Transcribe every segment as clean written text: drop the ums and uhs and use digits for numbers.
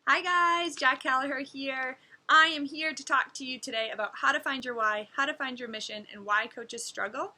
Hi guys, Jack Callagher here. I am here to talk to you today about how to find your why, how to find your mission, and why coaches struggle.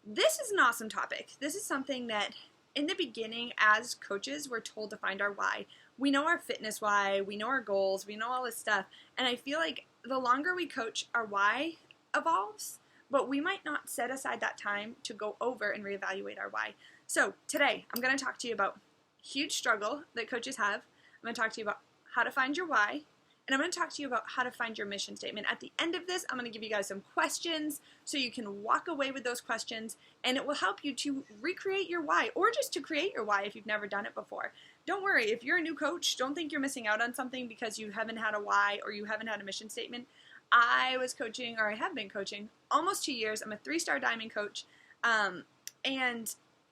This is an awesome topic. This is something that in the beginning as coaches we're told to find our why. We know our fitness why, we know our goals, we know all this stuff, and I feel like the longer we coach, our why evolves, but we might not set aside that time to go over and reevaluate our why. So today I'm going to talk to you about a huge struggle that coaches have. I'm going to talk to you about how to find your why, and I'm going to talk to you about how to find your mission statement. At the end of this, I'm going to give you guys some questions so you can walk away with those questions, and it will help you to recreate your why, or just to create your why if you've never done it before. Don't worry, if you're a new coach, don't think you're missing out on something because you haven't had a why or you haven't had a mission statement. I was coaching, or I have been coaching, almost 2 years. I'm a 3-star diamond coach, and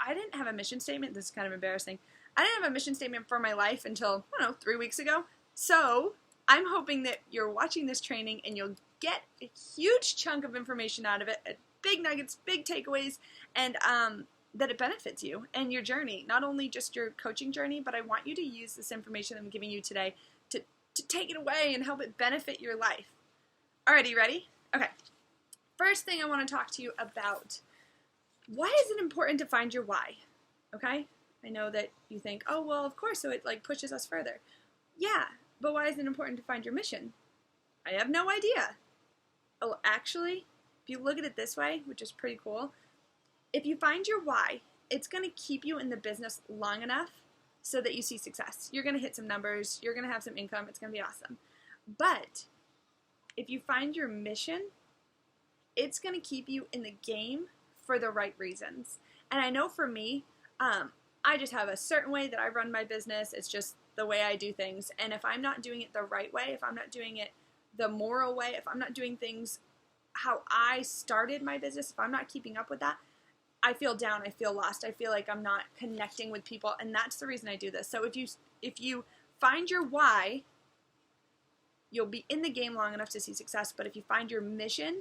I didn't have a mission statement. This is kind of embarrassing. I didn't have a mission statement for my life until, 3 weeks ago. So I'm hoping that you're watching this training and you'll get a huge chunk of information out of it, big nuggets, big takeaways, and that it benefits you and your journey, not only just your coaching journey, but I want you to use this information I'm giving you today to take it away and help it benefit your life. Alrighty, ready? Okay. First thing I want to talk to you about, why is it important to find your why? Okay? I know that you think, oh, well, of course, so it pushes us further. Yeah, but why is it important to find your mission? I have no idea. Oh, actually, if you look at it this way, which is pretty cool, if you find your why, it's going to keep you in the business long enough so that you see success. You're going to hit some numbers, you're going to have some income, it's going to be awesome. But if you find your mission, it's going to keep you in the game for the right reasons. And I know for me, I just have a certain way that I run my business. It's just the way I do things. And if I'm not doing it the right way, if I'm not doing it the moral way, if I'm not doing things how I started my business, if I'm not keeping up with that, I feel down, I feel lost, I feel like I'm not connecting with people, and that's the reason I do this. So if you find your why, you'll be in the game long enough to see success, but if you find your mission,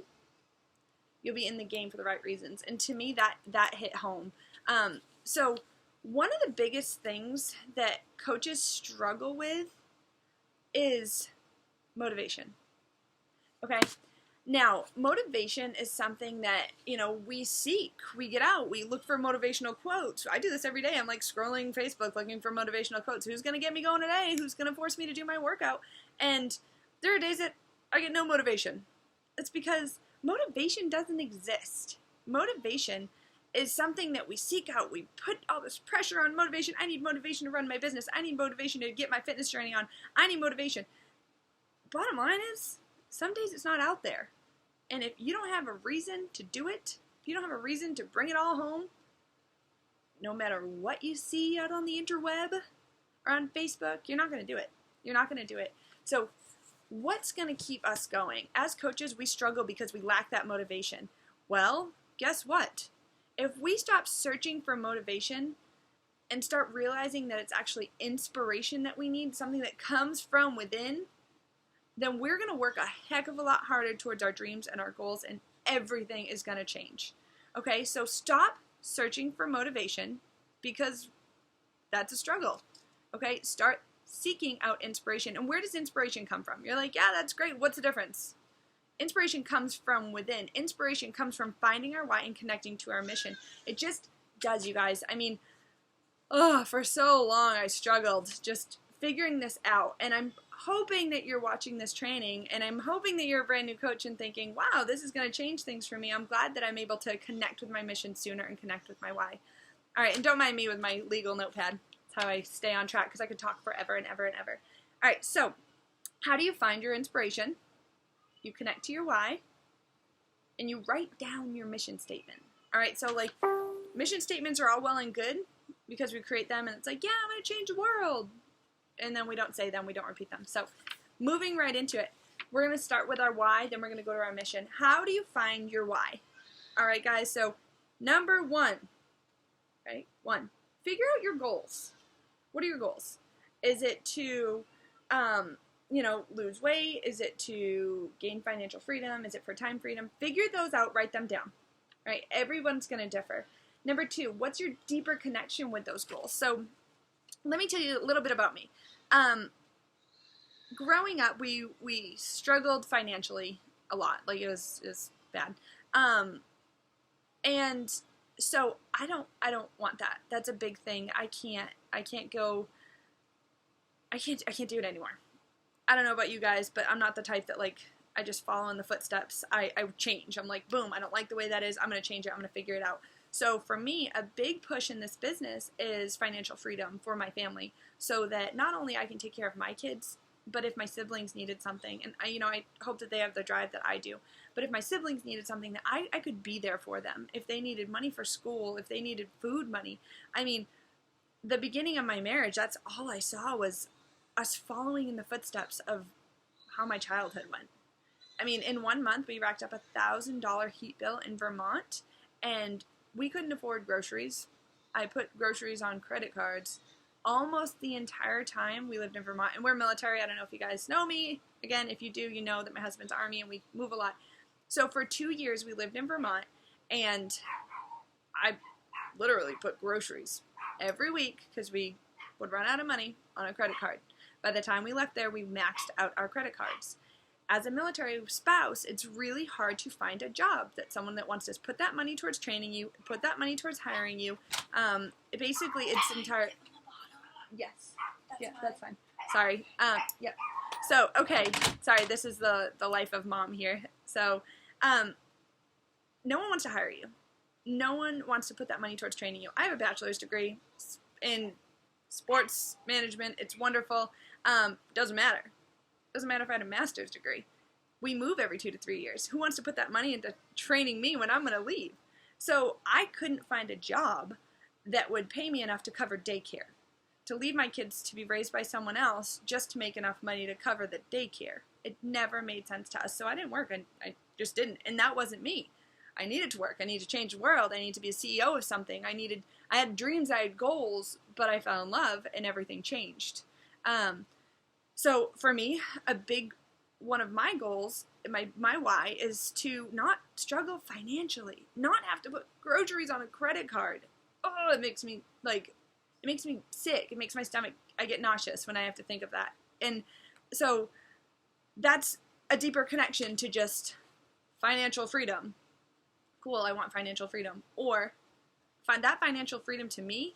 you'll be in the game for the right reasons. And to me, that hit home. So one of the biggest things that coaches struggle with is motivation. Okay? Now, motivation is something that, we seek. We get out. We look for motivational quotes. I do this every day. I'm scrolling Facebook looking for motivational quotes. Who's going to get me going today? Who's going to force me to do my workout? And there are days that I get no motivation. It's because motivation doesn't exist. Motivation is something that we seek out. We put all this pressure on motivation. I need motivation to run my business. I need motivation to get my fitness journey on. I need motivation. Bottom line is, some days it's not out there. And if you don't have a reason to do it, if you don't have a reason to bring it all home, no matter what you see out on the interweb or on Facebook, you're not going to do it. You're not going to do it. So what's going to keep us going? As coaches, we struggle because we lack that motivation. Well, guess what? If we stop searching for motivation and start realizing that it's actually inspiration that we need, something that comes from within, then we're going to work a heck of a lot harder towards our dreams and our goals, and everything is going to change. Okay, so stop searching for motivation because that's a struggle. Okay, start seeking out inspiration. And where does inspiration come from? You're like, yeah, that's great. What's the difference? Inspiration comes from within. Inspiration comes from finding our why and connecting to our mission. It just does, you guys. I mean, for so long I struggled just figuring this out. And I'm hoping that you're watching this training, and I'm hoping that you're a brand new coach and thinking, wow, this is going to change things for me. I'm glad that I'm able to connect with my mission sooner and connect with my why. All right, and don't mind me with my legal notepad. That's how I stay on track, because I could talk forever and ever and ever. All right, so how do you find your inspiration? You connect to your why, and you write down your mission statement. All right, so mission statements are all well and good because we create them, and it's like, yeah, I'm going to change the world. And then we don't say them, we don't repeat them. So moving right into it, we're going to start with our why, then we're going to go to our mission. How do you find your why? All right, guys, so number one, right? Figure out your goals. What are your goals? Is it to lose weight? Is it to gain financial freedom? Is it for time freedom? Figure those out, write them down. All right, everyone's going to differ. Number two, what's your deeper connection with those goals? So let me tell you a little bit about me. growing up, we struggled financially a lot. Like, it was bad. And so I don't want that. That's a big thing. I can't do it anymore. I don't know about you guys, but I'm not the type that, like, I just follow in the footsteps. I change. I'm like, boom, I don't like the way that is. I'm going to change it. I'm going to figure it out. So for me, a big push in this business is financial freedom for my family, so that not only I can take care of my kids, but if my siblings needed something, and I hope that they have the drive that I do, but if my siblings needed something, that I could be there for them. If they needed money for school, if they needed food money. I mean, the beginning of my marriage, that's all I saw was us following in the footsteps of how my childhood went. I mean, in 1 month, we racked up $1,000 heat bill in Vermont, and we couldn't afford groceries. I put groceries on credit cards almost the entire time we lived in Vermont. And we're military. I don't know if you guys know me. Again, if you do, you know that my husband's Army and we move a lot. So for 2 years, we lived in Vermont, and I literally put groceries every week because we would run out of money on a credit card. By the time we left there, we maxed out our credit cards. As a military spouse, it's really hard to find a job that someone that wants to put that money towards training you, put that money towards hiring you. Basically, it's entire. Yes. Yeah, that's fine. Sorry. Yep. So, okay. Sorry, this is the life of mom here. So, no one wants to hire you. No one wants to put that money towards training you. I have a bachelor's degree in sports management. It's wonderful. Doesn't matter. Doesn't matter if I had a master's degree. We move every 2 to 3 years. Who wants to put that money into training me when I'm going to leave? So I couldn't find a job that would pay me enough to cover daycare. To leave my kids to be raised by someone else just to make enough money to cover the daycare. It never made sense to us. So I didn't work. I just didn't. And that wasn't me. I needed to work. I needed to change the world. I needed to be a CEO of something. I had dreams. I had goals. But I fell in love and everything changed. So for me, a big one of my goals, my why, is to not struggle financially, not have to put groceries on a credit card. Oh, it makes me sick. It makes my stomach, I get nauseous when I have to think of that. And so that's a deeper connection to just financial freedom. Cool, I want financial freedom. Or find that financial freedom to me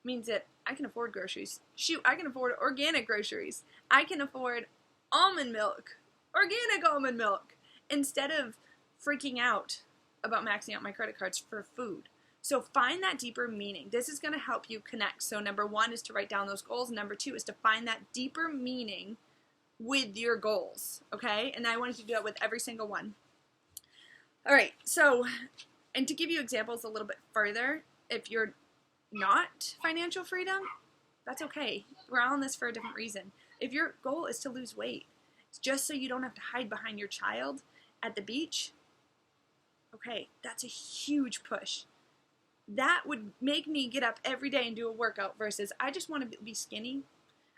means that I can afford groceries. Shoot, I can afford organic groceries. I can afford almond milk, organic almond milk, instead of freaking out about maxing out my credit cards for food. So find that deeper meaning. This is going to help you connect. So number 1 is to write down those goals. Number 2 is to find that deeper meaning with your goals, okay? And I want you to do that with every single one. All right, so, and to give you examples a little bit further, if you're not financial freedom, that's okay. We're all in this for a different reason. If your goal is to lose weight, just so you don't have to hide behind your child at the beach, okay, that's a huge push. That would make me get up every day and do a workout versus I just want to be skinny.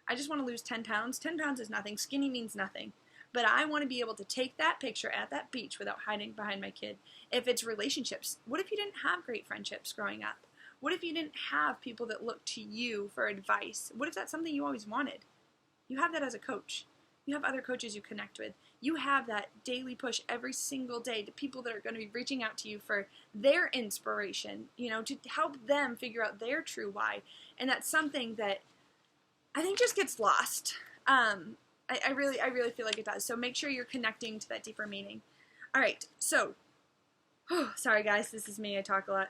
I just want to lose 10 pounds. 10 pounds is nothing. Skinny means nothing. But I want to be able to take that picture at that beach without hiding behind my kid. If it's relationships, what if you didn't have great friendships growing up? What if you didn't have people that look to you for advice? What if that's something you always wanted? You have that as a coach. You have other coaches you connect with. You have that daily push every single day to people that are going to be reaching out to you for their inspiration, to help them figure out their true why. And that's something that I think just gets lost. I really feel like it does. So make sure you're connecting to that deeper meaning. All right. So, sorry guys, this is me. I talk a lot.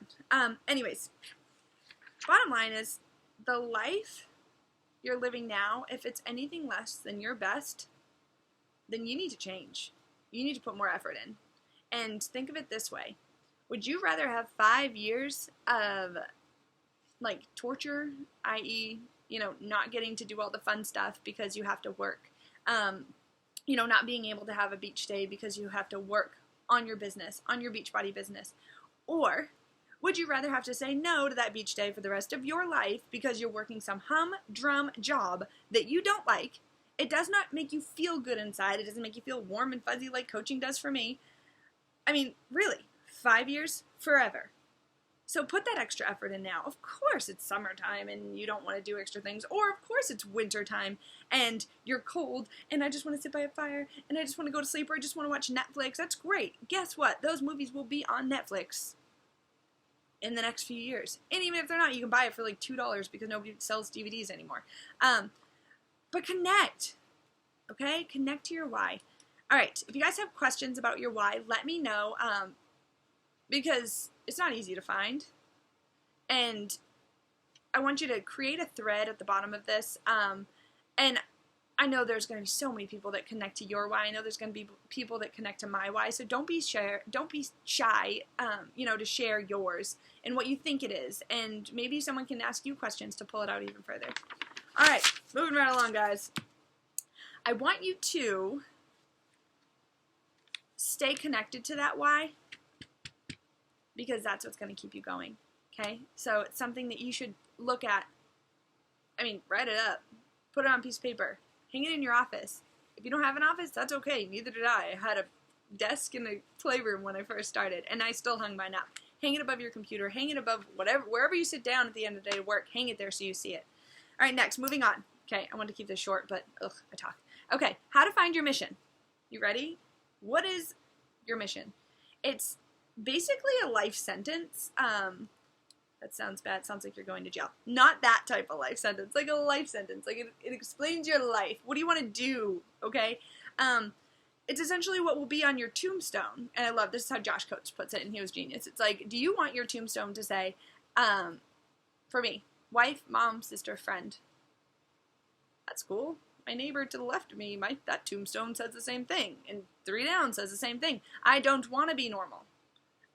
Anyways, bottom line is the life you're living now, if it's anything less than your best, then you need to change. You need to put more effort in. And think of it this way. Would you rather have 5 years of torture, i.e., not getting to do all the fun stuff because you have to work, not being able to have a beach day because you have to work on your business, on your Beachbody business? Or would you rather have to say no to that beach day for the rest of your life because you're working some humdrum job that you don't like? It does not make you feel good inside. It doesn't make you feel warm and fuzzy like coaching does for me. I mean, really, 5 years, forever. So put that extra effort in now. Of course it's summertime and you don't want to do extra things, or of course it's wintertime and you're cold and I just want to sit by a fire and I just want to go to sleep or I just want to watch Netflix. That's great. Guess what? Those movies will be on Netflix in the next few years. And even if they're not, you can buy it for like $2 because nobody sells DVDs anymore. But connect, okay? Connect to your why. All right, if you guys have questions about your why, let me know, because it's not easy to find. And I want you to create a thread at the bottom of this. And I know there's going to be so many people that connect to your why. I know there's going to be people that connect to my why. So don't be shy, to share yours and what you think it is. And maybe someone can ask you questions to pull it out even further. All right, moving right along, guys. I want you to stay connected to that why, because that's what's going to keep you going, okay? So it's something that you should look at. I mean, write it up. Put it on a piece of paper. Hang it in your office. If you don't have an office, that's okay. Neither did I. I had a desk in a playroom when I first started, and I still hung mine up. Hang it above your computer. Hang it above wherever you sit down at the end of the day to work. Hang it there so you see it. All right, next, moving on. Okay, I want to keep this short, but I talk. Okay, how to find your mission. You ready? What is your mission? It's basically a life sentence. That sounds bad. It sounds like you're going to jail. Not that type of life sentence. Like a life sentence. Like it explains your life. What do you want to do? Okay? It's essentially what will be on your tombstone. And I love this is how Josh Coates puts it, and he was genius. It's like, do you want your tombstone to say, for me, wife, mom, sister, friend? That's cool. My neighbor to the left of me, that tombstone says the same thing. And 3 down says the same thing. I don't want to be normal.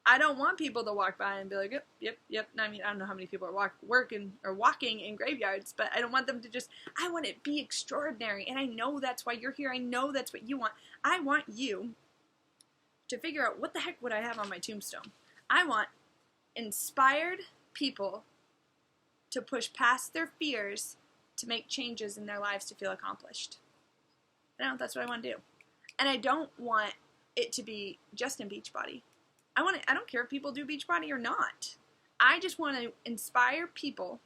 I don't want people to walk by and be like, yep. I mean, I don't know how many people are walking in graveyards, but I don't want them to just, I want it to be extraordinary. And I know that's why you're here. I know that's what you want. I want you to figure out what the heck would I have on my tombstone. I want inspired people to push past their fears to make changes in their lives to feel accomplished. That's what I want to do. And I don't want it to be just in Beachbody. I don't care if people do Beachbody or not. I just want to inspire people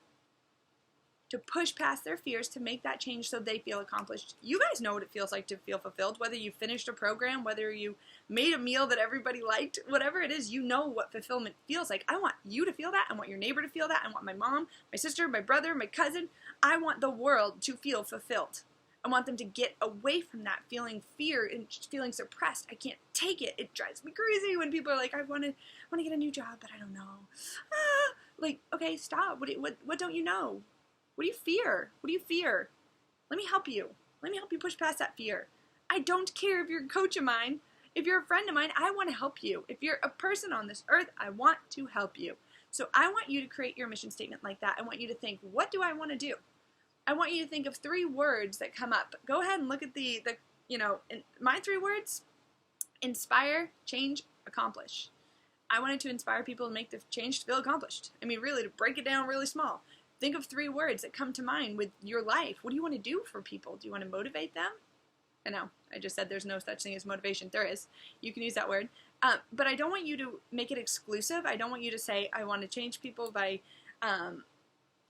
to push past their fears to make that change so they feel accomplished. You guys know what it feels like to feel fulfilled, whether you finished a program, whether you made a meal that everybody liked, whatever it is, you know what fulfillment feels like. I want you to feel that. I want your neighbor to feel that. I want my mom, my sister, my brother, my cousin. I want the world to feel fulfilled. I want them to get away from that feeling fear and feeling suppressed. I can't take it. It drives me crazy when people are like, I want to get a new job, but I don't know. Like, okay, stop. What don't you know? What do you fear? What do you fear? Let me help you. Let me help you push past that fear. I don't care if you're a coach of mine. If you're a friend of mine, I want to help you. If you're a person on this earth, I want to help you. So I want you to create your mission statement like that. I want you to think, what do I want to do? I want you to think of 3 words that come up. Go ahead and look at my 3 words: inspire, change, accomplish. I wanted to inspire people to make the change to feel accomplished. I mean, really, to break it down really small. Think of 3 words that come to mind with your life. What do you want to do for people? Do you want to motivate them? I know, I just said there's no such thing as motivation. There is. You can use that word. But I don't want you to make it exclusive. I don't want you to say, I want to change people by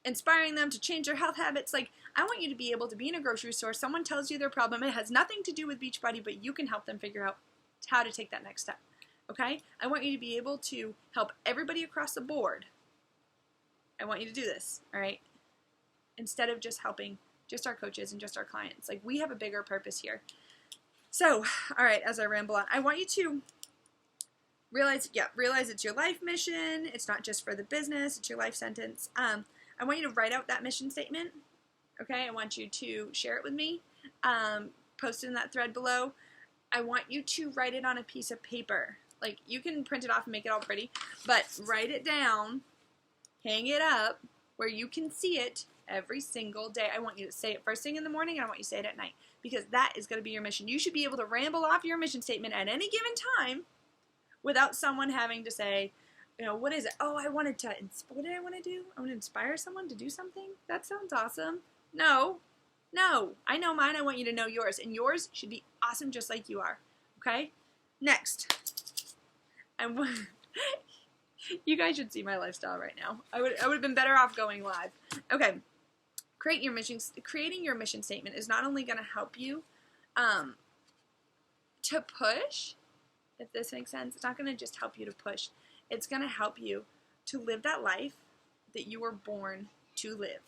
inspiring them to change their health habits. Like, I want you to be able to be in a grocery store, someone tells you their problem, it has nothing to do with Beachbody, but you can help them figure out how to take that next step, okay? I want you to be able to help everybody across the board. I want you to do this, all right? Instead of just helping just our coaches and just our clients. Like, we have a bigger purpose here. So, all right, as I ramble on, I want you to realize it's your life mission. It's not just for the business. It's your life sentence. I want you to write out that mission statement, okay? I want you to share it with me, post it in that thread below. I want you to write it on a piece of paper. Like, you can print it off and make it all pretty, but write it down, hang it up where you can see it every single day. I want you to say it first thing in the morning, and I want you to say it at night, because that is going to be your mission. You should be able to ramble off your mission statement at any given time without someone having to say, what is it? Oh, what did I want to do? I want to inspire someone to do something? That sounds awesome. No, I know mine. I want you to know yours, and yours should be awesome just like you are, okay? Next, You guys should see my lifestyle right now. I would have been better off going live. Okay. Creating your mission statement is not only going to help you to push, if this makes sense. It's not going to just help you to push. It's going to help you to live that life that you were born to live.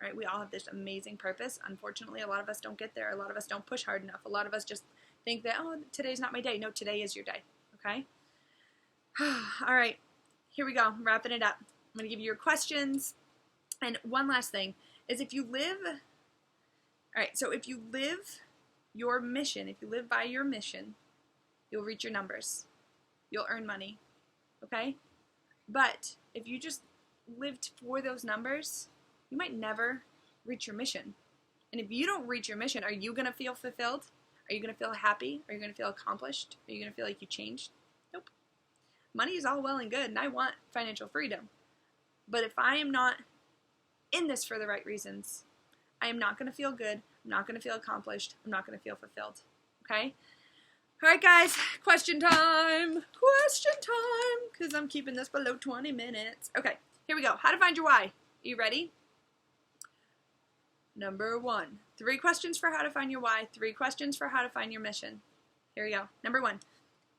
Right? We all have this amazing purpose. Unfortunately, a lot of us don't get there. A lot of us don't push hard enough. A lot of us just think that, oh, today's not my day. No, today is your day. Okay? All right. Here we go. I'm wrapping it up. I'm going to give you your questions. And one last thing is if you live your mission, if you live by your mission, you'll reach your numbers. You'll earn money. Okay? But if you just lived for those numbers, you might never reach your mission. And if you don't reach your mission, are you going to feel fulfilled? Are you going to feel happy? Are you going to feel accomplished? Are you going to feel like you changed? Nope. Money is all well and good, and I want financial freedom. But if I am not in this for the right reasons, I am not going to feel good. I'm not going to feel accomplished. I'm not going to feel fulfilled. Okay? All right, guys. Question time. Question time. Because I'm keeping this below 20 minutes. Okay. Here we go. How to find your why. Are you ready? Number 1. 3 questions for how to find your why. 3 questions for how to find your mission. Here we go. Number 1.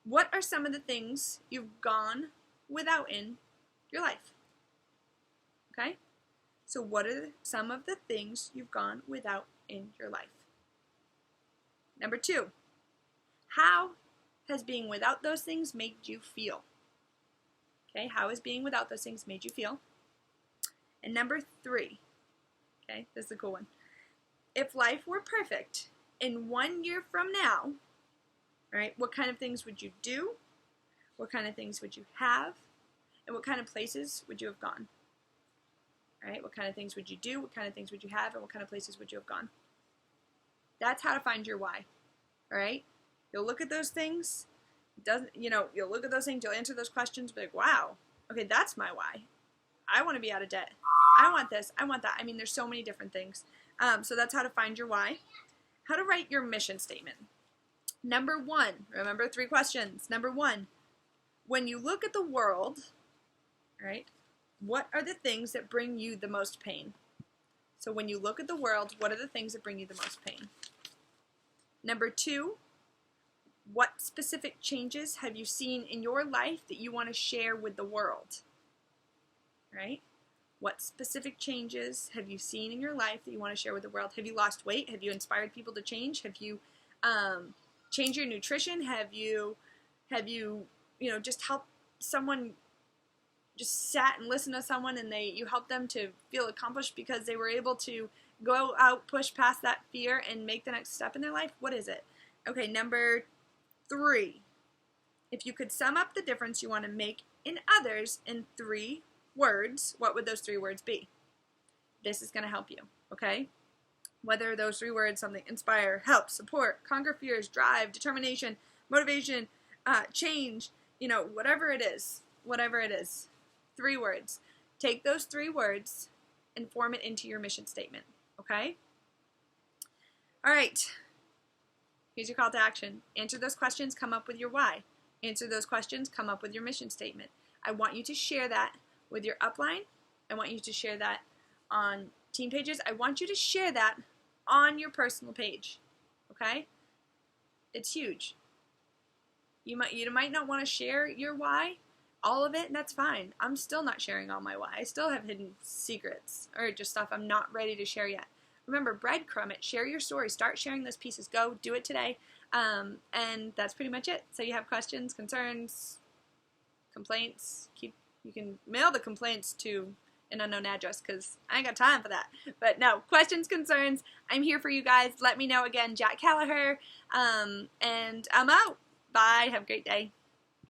What are some of the things you've gone without in your life? Okay? So what are some of the things you've gone without in your life? Number 2. How has being without those things made you feel? Okay, how has being without those things made you feel? And number 3, okay, this is a cool one. If life were perfect in 1 year from now, right, what kind of things would you do? What kind of things would you have? And what kind of places would you have gone? All right, what kind of things would you do? What kind of things would you have? And what kind of places would you have gone? That's how to find your why. All right? You'll look at those things. You'll look at those things. You'll answer those questions. Be like, wow, okay, that's my why. I want to be out of debt. I want this. I want that. I mean, there's so many different things. So that's how to find your why. How to write your mission statement. Number 1, remember 3 questions. Number 1, when you look at the world, right, what are the things that bring you the most pain? So when you look at the world, what are the things that bring you the most pain? Number 2, what specific changes have you seen in your life that you want to share with the world? Right? What specific changes have you seen in your life that you want to share with the world? Have you lost weight? Have you inspired people to change? Have you changed your nutrition? Have you just helped someone, just sat and listened to someone and you helped them to feel accomplished because they were able to go out, push past that fear and make the next step in their life? What is it? Okay, number 3. If you could sum up the difference you want to make in others in 3 words, what would those 3 words be? This is going to help you, okay? Whether those 3 words, something: inspire, help, support, conquer fears, drive, determination, motivation, change, whatever it is, 3 words. Take those 3 words and form it into your mission statement, okay? All right. Here's your call to action. Answer those questions, come up with your why. Answer those questions, come up with your mission statement. I want you to share that with your upline. I want you to share that on team pages. I want you to share that on your personal page, okay? It's huge. You might not want to share your why, all of it, and that's fine. I'm still not sharing all my why. I still have hidden secrets or just stuff I'm not ready to share yet. Remember, breadcrumb it. Share your story. Start sharing those pieces. Go do it today. And that's pretty much it. So you have questions, concerns, complaints. You can mail the complaints to an unknown address because I ain't got time for that. But no, questions, concerns. I'm here for you guys. Let me know. Again, Jack Callagher. And I'm out. Bye. Have a great day.